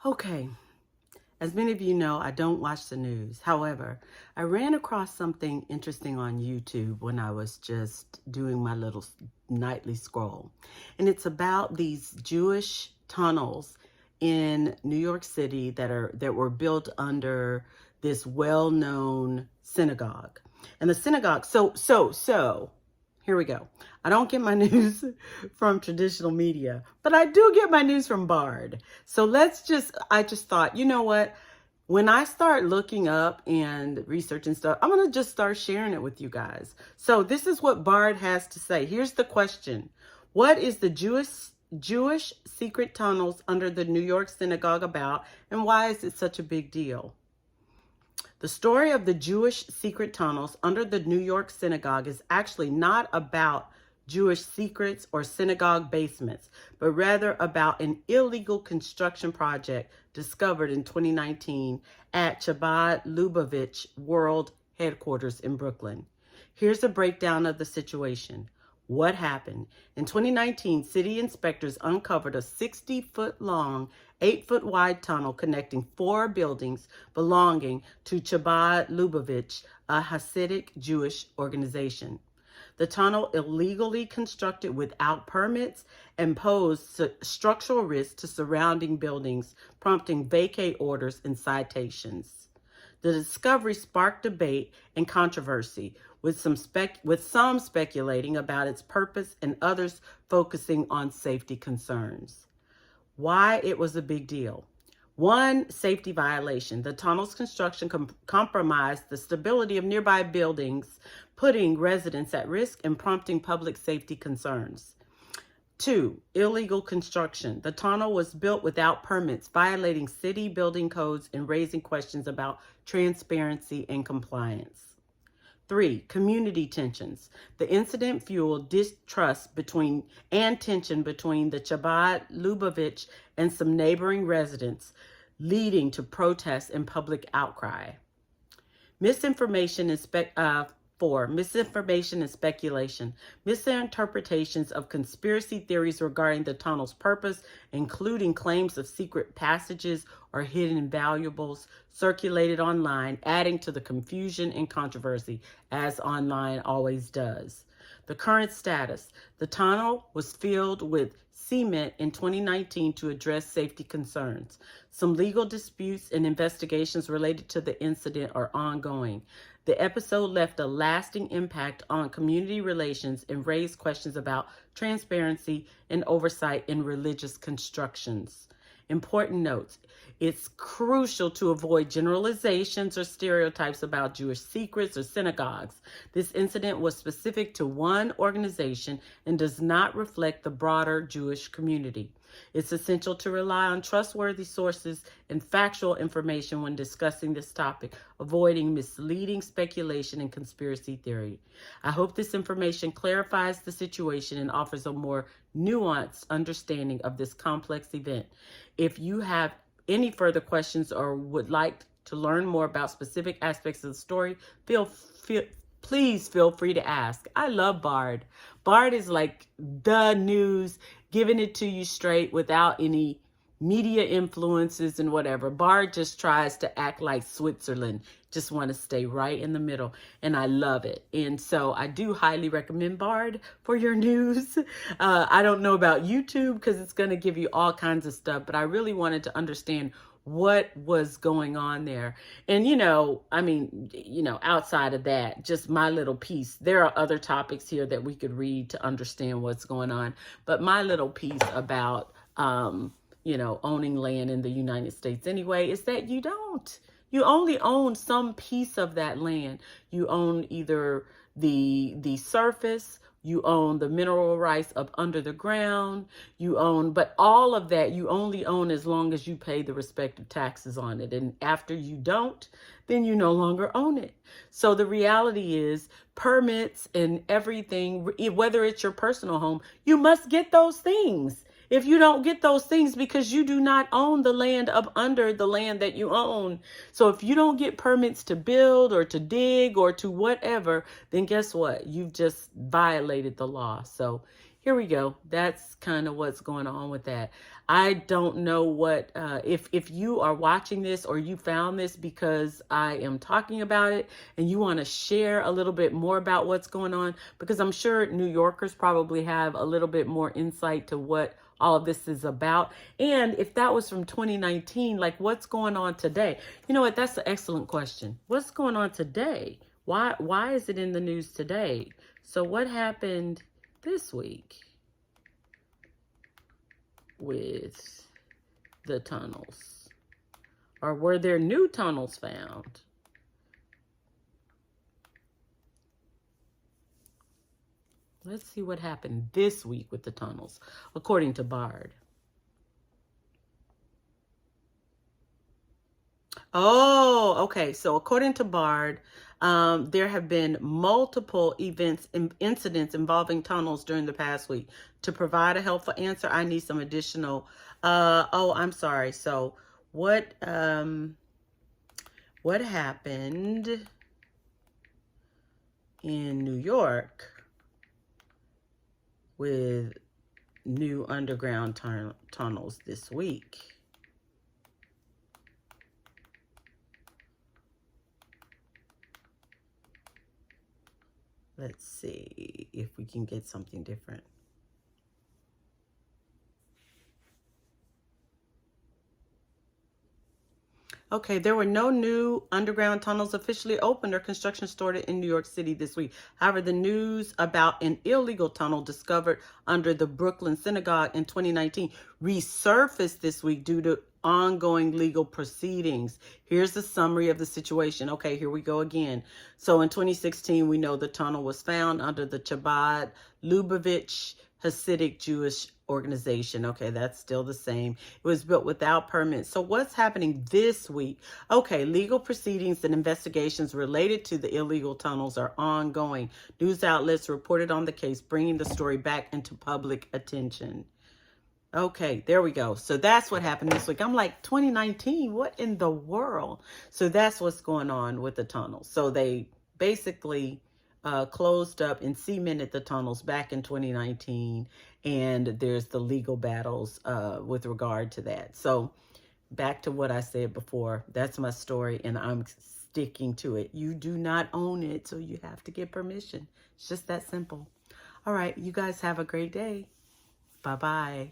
Okay, as many of you know, I don't watch the news. However, I ran across something interesting on YouTube when I was just doing my little nightly scroll. And it's about these Jewish tunnels in New York City that were built under this well-known synagogue. And the synagogue, so here we go. I don't get my news from traditional media, but I do get my news from Bard. So I just thought, you know what? When I start looking up and researching stuff, I'm going to just start sharing it with you guys. So this is what Bard has to say. Here's the question. What is the Jewish secret tunnels under the New York Synagogue about, and why is it such a big deal? The story of the Jewish secret tunnels under the New York Synagogue is actually not about Jewish secrets or synagogue basements, but rather about an illegal construction project discovered in 2019 at Chabad-Lubavitch World Headquarters in Brooklyn. Here's a breakdown of the situation. What happened? In 2019, city inspectors uncovered a 60-foot long, 8-foot wide tunnel connecting 4 buildings belonging to Chabad-Lubavitch, a Hasidic Jewish organization. The tunnel, illegally constructed without permits, and posed structural risks to surrounding buildings, prompting vacate orders and citations. The discovery sparked debate and controversy, with some speculating about its purpose and others focusing on safety concerns. Why it was a big deal. 1, safety violation. The tunnel's construction compromised the stability of nearby buildings, putting residents at risk and prompting public safety concerns. 2, illegal construction. The tunnel was built without permits, violating city building codes and raising questions about transparency and compliance. 3, community tensions. The incident fueled distrust and tension between the Chabad-Lubavitch and some neighboring residents, leading to protests and public outcry. Misinformation and 4, misinformation and speculation. Misinterpretations of conspiracy theories regarding the tunnel's purpose, including claims of secret passages or hidden valuables, circulated online, adding to the confusion and controversy, as online always does. The current status. The tunnel was filled with cement in 2019 to address safety concerns. Some legal disputes and investigations related to the incident are ongoing. The episode left a lasting impact on community relations and raised questions about transparency and oversight in religious constructions. Important notes. It's crucial to avoid generalizations or stereotypes about Jewish secrets or synagogues. This incident was specific to one organization and does not reflect the broader Jewish community. It's essential to rely on trustworthy sources and factual information when discussing this topic, avoiding misleading speculation and conspiracy theory. I hope this information clarifies the situation and offers a more nuanced understanding of this complex event. If you have any further questions or would like to learn more about specific aspects of the story, please feel free to ask. I love Bard. Bard is like the news, giving it to you straight without any media influences and whatever. Bard just tries to act like Switzerland, just want to stay right in the middle, and I love it. And so I do highly recommend Bard for your news. I don't know about YouTube because it's going to give you all kinds of stuff, but I really wanted to understand what was going on there. And, outside of that, just my little piece. There are other topics here that we could read to understand what's going on. But my little piece about, owning land in the United States anyway, is that you don't. You only own some piece of that land. You own either the surface, you own the mineral rights up under the ground, but all of that you only own as long as you pay the respective taxes on it. And after you don't, then you no longer own it. So the reality is permits and everything, whether it's your personal home, you must get those things. If you don't get those things, because you do not own the land up under the land that you own. So if you don't get permits to build or to dig or to whatever, then guess what? You've just violated the law. So here we go. That's kind of what's going on with that. I don't know what, if you are watching this or you found this because I am talking about it and you want to share a little bit more about what's going on, because I'm sure New Yorkers probably have a little bit more insight to what all of this is about. And if that was from 2019, like what's going on today? You know what? That's an excellent question. What's going on today? Why is it in the news today? So what happened this week with the tunnels? Or were there new tunnels found? Let's see what happened this week with the tunnels, according to Bard. Oh, okay. So according to Bard, there have been multiple incidents involving tunnels during the past week. To provide a helpful answer, I need some additional. Oh, I'm sorry. So what happened in New York with new underground tunnels this week? Let's see if we can get something different. Okay, there were no new underground tunnels officially opened or construction started in New York City this week. However, the news about an illegal tunnel discovered under the Brooklyn Synagogue in 2019 resurfaced this week due to ongoing legal proceedings. Here's the summary of the situation. Okay, here we go again. So in 2016, we know the tunnel was found under the Chabad-Lubavitch Hasidic Jewish organization. Okay, that's still the same. It was built without permits. So what's happening this week? Okay, legal proceedings and investigations related to the illegal tunnels are ongoing. News outlets reported on the case, bringing the story back into public attention. Okay, there we go. So that's what happened this week. I'm like, 2019, what in the world? So that's what's going on with the tunnels. So they basically closed up and cemented the tunnels back in 2019. And there's the legal battles with regard to that. So back to what I said before, that's my story and I'm sticking to it. You do not own it, so you have to get permission. It's just that simple. All right, you guys have a great day. Bye-bye.